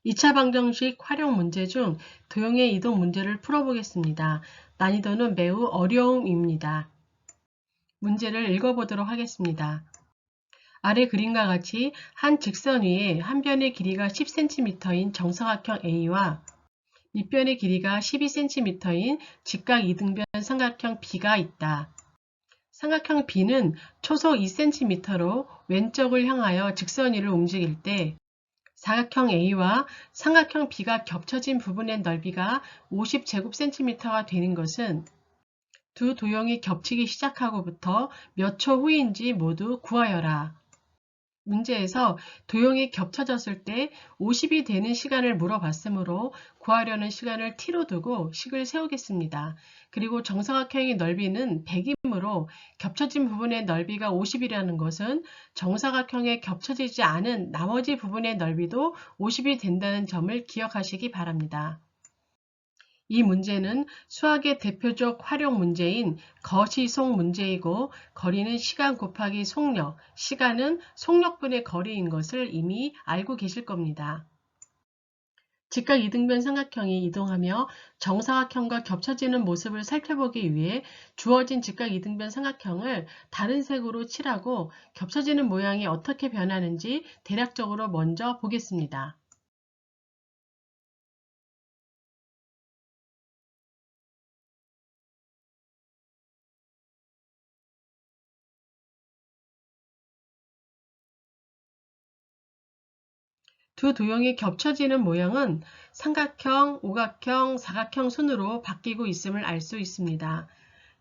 2차 방정식 활용 문제 중 도형의 이동 문제를 풀어보겠습니다. 난이도는 매우 어려움입니다. 문제를 읽어보도록 하겠습니다. 아래 그림과 같이 한 직선 위에 한 변의 길이가 10cm인 정사각형 A와 밑변의 길이가 12cm인 직각 이등변 삼각형 B가 있다. 삼각형 B는 초속 2cm로 왼쪽을 향하여 직선 위를 움직일 때 사각형 A와 삼각형 B가 겹쳐진 부분의 넓이가 50제곱cm가 되는 것은 두 도형이 겹치기 시작하고부터 몇 초 후인지 모두 구하여라. 문제에서 도형이 겹쳐졌을 때 50이 되는 시간을 물어봤으므로 구하려는 시간을 t로 두고 식을 세우겠습니다. 그리고 정사각형의 넓이는 100이므로 겹쳐진 부분의 넓이가 50이라는 것은 정사각형에 겹쳐지지 않은 나머지 부분의 넓이도 50이 된다는 점을 기억하시기 바랍니다. 이 문제는 수학의 대표적 활용 문제인 거시속 문제이고 거리는 시간 곱하기 속력, 시간은 속력분의 거리인 것을 이미 알고 계실 겁니다. 직각 이등변 삼각형이 이동하며 정사각형과 겹쳐지는 모습을 살펴보기 위해 주어진 직각 이등변 삼각형을 다른 색으로 칠하고 겹쳐지는 모양이 어떻게 변하는지 대략적으로 먼저 보겠습니다. 두 도형이 겹쳐지는 모양은 삼각형, 오각형, 사각형 순으로 바뀌고 있음을 알 수 있습니다.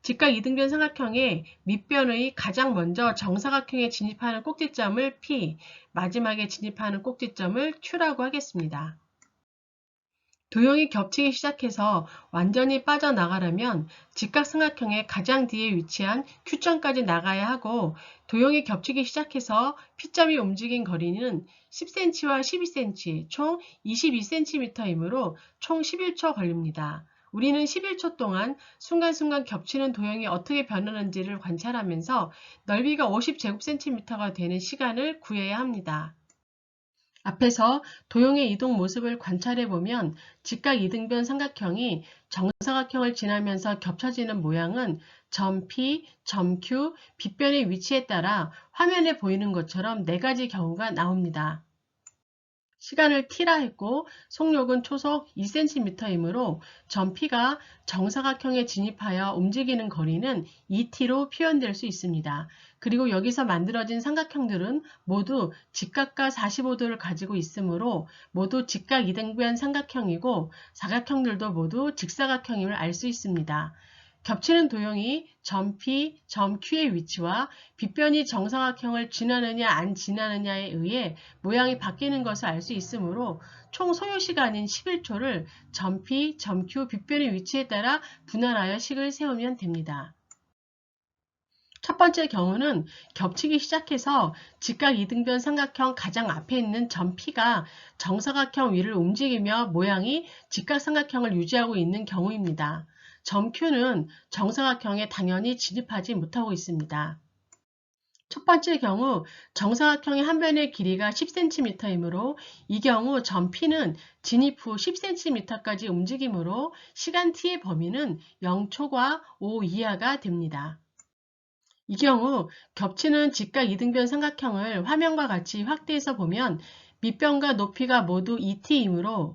직각 이등변 삼각형의 밑변의 가장 먼저 정사각형에 진입하는 꼭지점을 P, 마지막에 진입하는 꼭지점을 Q라고 하겠습니다. 도형이 겹치기 시작해서 완전히 빠져나가려면 직각삼각형의 가장 뒤에 위치한 Q점까지 나가야 하고 도형이 겹치기 시작해서 P점이 움직인 거리는 10cm와 12cm, 총 22cm이므로 총 11초 걸립니다. 우리는 11초 동안 순간순간 겹치는 도형이 어떻게 변하는지를 관찰하면서 넓이가 50제곱cm가 되는 시간을 구해야 합니다. 앞에서 도형의 이동 모습을 관찰해보면 직각 이등변 삼각형이 정사각형을 지나면서 겹쳐지는 모양은 점 P, 점 Q, 빗변의 위치에 따라 화면에 보이는 것처럼 4가지 경우가 나옵니다. 시간을 t라 했고 속력은 초속 2cm이므로 점 P가 정사각형에 진입하여 움직이는 거리는 2t로 표현될 수 있습니다. 그리고 여기서 만들어진 삼각형들은 모두 직각과 45도를 가지고 있으므로 모두 직각 이등변 삼각형이고 사각형들도 모두 직사각형임을 알 수 있습니다. 겹치는 도형이 점 P, 점 Q의 위치와 빗변이 정사각형을 지나느냐 안 지나느냐에 의해 모양이 바뀌는 것을 알 수 있으므로 총 소요시간인 11초를 점 P, 점 Q, 빗변의 위치에 따라 분할하여 식을 세우면 됩니다. 첫 번째 경우는 겹치기 시작해서 직각 이등변 삼각형 가장 앞에 있는 점 P가 정사각형 위를 움직이며 모양이 직각삼각형을 유지하고 있는 경우입니다. 점 Q는 정사각형에 당연히 진입하지 못하고 있습니다. 첫 번째 경우 정사각형의 한 변의 길이가 10cm이므로 이 경우 점 P는 진입 후 10cm까지 움직이므로 시간 t의 범위는 0초과 5 이하가 됩니다. 이 경우 겹치는 직각 이등변 삼각형을 화면과 같이 확대해서 보면 밑변과 높이가 모두 2t이므로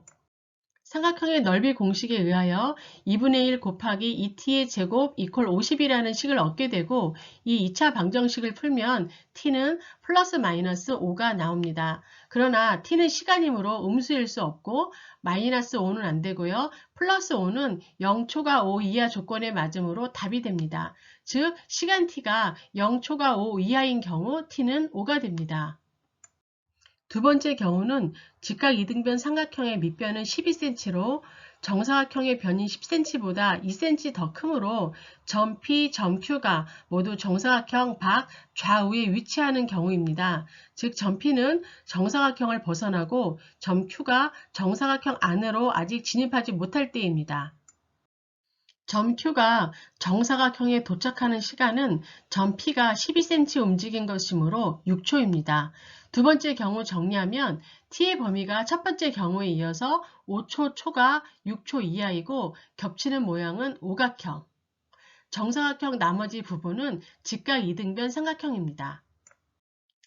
삼각형의 넓이 공식에 의하여 2분의 1 곱하기 2t의 제곱 이퀄 50이라는 식을 얻게 되고 이 2차 방정식을 풀면 t는 플러스 마이너스 5가 나옵니다. 그러나 t는 시간이므로 음수일 수 없고 마이너스 5는 안 되고요. 플러스 5는 0초가 5 이하 조건에 맞으므로 답이 됩니다. 즉 시간 t가 0초가 5 이하인 경우 t는 5가 됩니다. 두 번째 경우는 직각 이등변 삼각형의 밑변은 12cm로 정사각형의 변인 10cm보다 2cm 더 크므로 점 P, 점 Q가 모두 정사각형 밖 좌우에 위치하는 경우입니다. 즉 점 P는 정사각형을 벗어나고 점 Q가 정사각형 안으로 아직 진입하지 못할 때입니다. 점 Q가 정사각형에 도착하는 시간은 점 P가 12cm 움직인 것이므로 6초입니다. 두 번째 경우 정리하면 t의 범위가 첫 번째 경우에 이어서 5초 초과 6초 이하이고 겹치는 모양은 오각형, 정사각형 나머지 부분은 직각 이등변 삼각형입니다.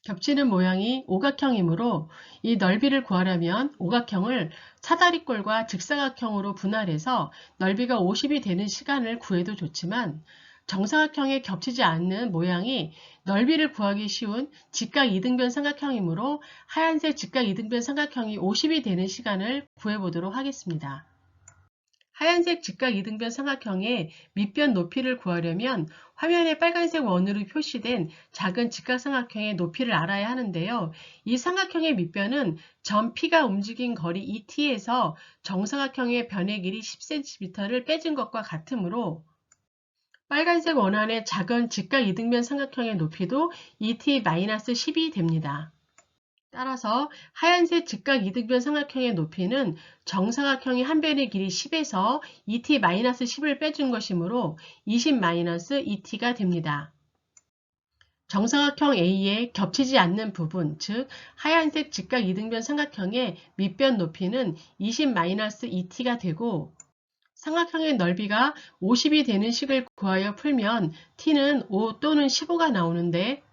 겹치는 모양이 오각형이므로 이 넓이를 구하려면 오각형을 사다리꼴과 직사각형으로 분할해서 넓이가 50이 되는 시간을 구해도 좋지만 정사각형에 겹치지 않는 모양이 넓이를 구하기 쉬운 직각 이등변 삼각형이므로 하얀색 직각 이등변 삼각형이 50이 되는 시간을 구해보도록 하겠습니다. 하얀색 직각 이등변 삼각형의 밑변 높이를 구하려면 화면에 빨간색 원으로 표시된 작은 직각삼각형의 높이를 알아야 하는데요. 이 삼각형의 밑변은 점 P가 움직인 거리 ET에서 정사각형의 변의 길이 10cm를 빼준 것과 같으므로 빨간색 원안의 작은 직각 이등변 삼각형의 높이도 ET-10이 됩니다. 따라서 하얀색 직각 이등변 삼각형의 높이는 정사각형의 한 변의 길이 10에서 ET-10을 빼준 것이므로 20-ET가 됩니다. 정사각형 A에 겹치지 않는 부분, 즉 하얀색 직각 이등변 삼각형의 밑변 높이는 20-ET가 되고 삼각형의 넓이가 50이 되는 식을 구하여 풀면 t는 5 또는 15가 나오는데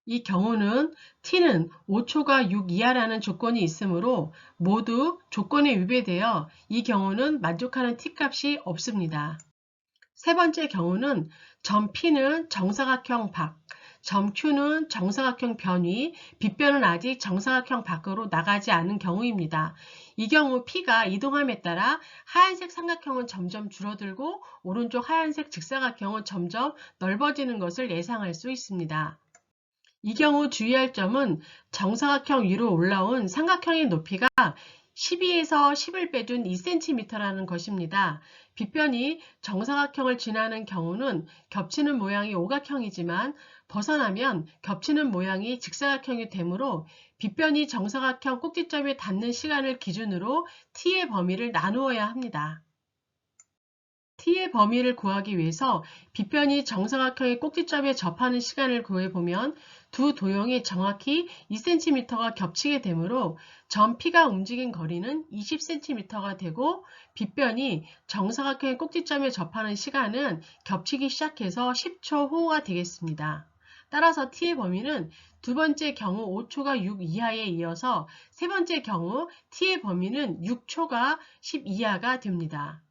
이 경우는 t는 5초가 6 이하라는 조건이 있으므로 모두 조건에 위배되어 이 경우는 만족하는 t값이 없습니다. 세 번째 경우는 점 P는 정사각형 밖, 점 Q는 정사각형 변위, 빗변은 아직 정사각형 밖으로 나가지 않은 경우입니다. 이 경우 P가 이동함에 따라 하얀색 삼각형은 점점 줄어들고 오른쪽 하얀색 직사각형은 점점 넓어지는 것을 예상할 수 있습니다. 이 경우 주의할 점은 정사각형 위로 올라온 삼각형의 높이가 12에서 10을 빼준 2cm라는 것입니다. 빗변이 정사각형을 지나는 경우는 겹치는 모양이 오각형이지만 벗어나면 겹치는 모양이 직사각형이 되므로 빗변이 정사각형 꼭지점에 닿는 시간을 기준으로 t의 범위를 나누어야 합니다. t의 범위를 구하기 위해서 빗변이 정사각형의 꼭지점에 접하는 시간을 구해보면 두 도형이 정확히 2cm가 겹치게 되므로 점 P가 움직인 거리는 20cm가 되고 빗변이 정사각형의 꼭지점에 접하는 시간은 겹치기 시작해서 10초 후가 되겠습니다. 따라서 t의 범위는 두 번째 경우 5초가 6 이하에 이어서 세 번째 경우 t의 범위는 6초가 10 이하가 됩니다.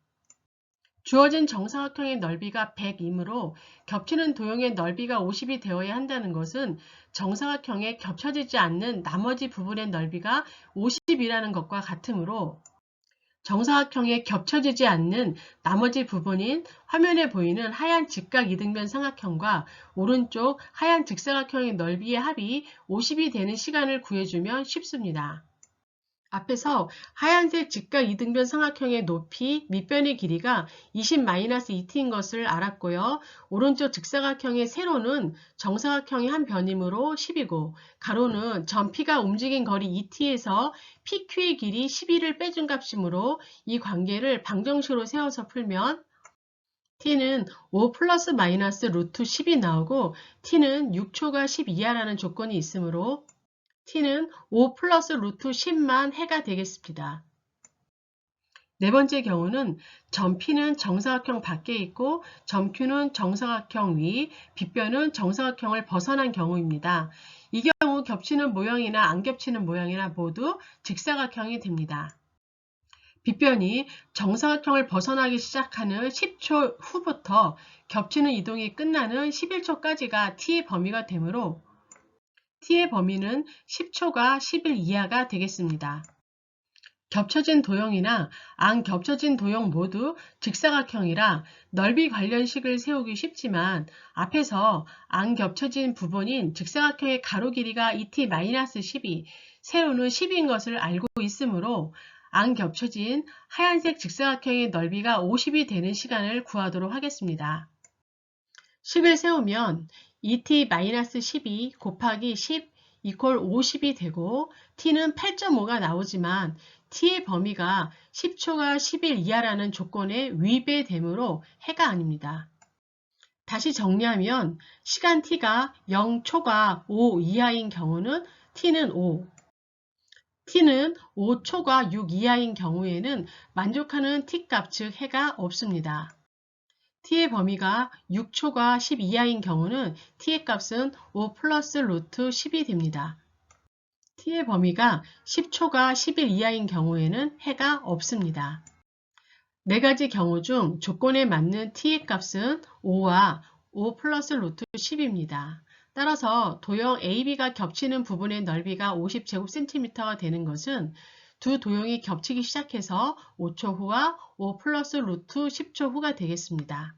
주어진 정사각형의 넓이가 100이므로 겹치는 도형의 넓이가 50이 되어야 한다는 것은 정사각형에 겹쳐지지 않는 나머지 부분의 넓이가 50이라는 것과 같으므로 정사각형에 겹쳐지지 않는 나머지 부분인 화면에 보이는 하얀 직각 이등변 삼각형과 오른쪽 하얀 직사각형의 넓이의 합이 50이 되는 시간을 구해주면 쉽습니다. 앞에서 하얀색 직각 이등변 삼각형의 높이, 밑변의 길이가 20-ET인 것을 알았고요. 오른쪽 직사각형의 세로는 정사각형의 한 변이므로 10이고 가로는 점 P가 움직인 거리 ET에서 PQ의 길이 12를 빼준 값이므로 이 관계를 방정식으로 세워서 풀면 t는 5 플러스 마이너스 루트 10이 나오고 t는 6초가 10 이하라는 조건이 있으므로 t는 5 플러스 루트 10만 해가 되겠습니다. 네 번째 경우는 점 P는 정사각형 밖에 있고 점 Q는 정사각형 위, 빗변은 정사각형을 벗어난 경우입니다. 이 경우 겹치는 모양이나 안 겹치는 모양이나 모두 직사각형이 됩니다. 빗변이 정사각형을 벗어나기 시작하는 10초 후부터 겹치는 이동이 끝나는 11초까지가 t의 범위가 되므로 t의 범위는 10초가 10일 이하가 되겠습니다. 겹쳐진 도형이나 안 겹쳐진 도형 모두 직사각형이라 넓이 관련식을 세우기 쉽지만 앞에서 안 겹쳐진 부분인 직사각형의 가로 길이가 ET-12, 세로는 10인 것을 알고 있으므로 안 겹쳐진 하얀색 직사각형의 넓이가 50이 되는 시간을 구하도록 하겠습니다. 식을 세우면 ET-12 곱하기 10 이퀄 50이 되고 t는 8.5가 나오지만 t의 범위가 10초가 10일 이하라는 조건에 위배되므로 해가 아닙니다. 다시 정리하면 시간 t가 0초가 5 이하인 경우는 t는 5. t는 5초가 6 이하인 경우에는 만족하는 t값 즉 해가 없습니다. t의 범위가 6초가 10 이하인 경우는 t의 값은 5 플러스 루트 10이 됩니다. t의 범위가 10초가 10일 이하인 경우에는 해가 없습니다. 네 가지 경우 중 조건에 맞는 t의 값은 5와 5 플러스 루트 10입니다. 따라서 도형 AB가 겹치는 부분의 넓이가 50제곱cm가 되는 것은 두 도형이 겹치기 시작해서 5초 후와 5 플러스 루트 10초 후가 되겠습니다.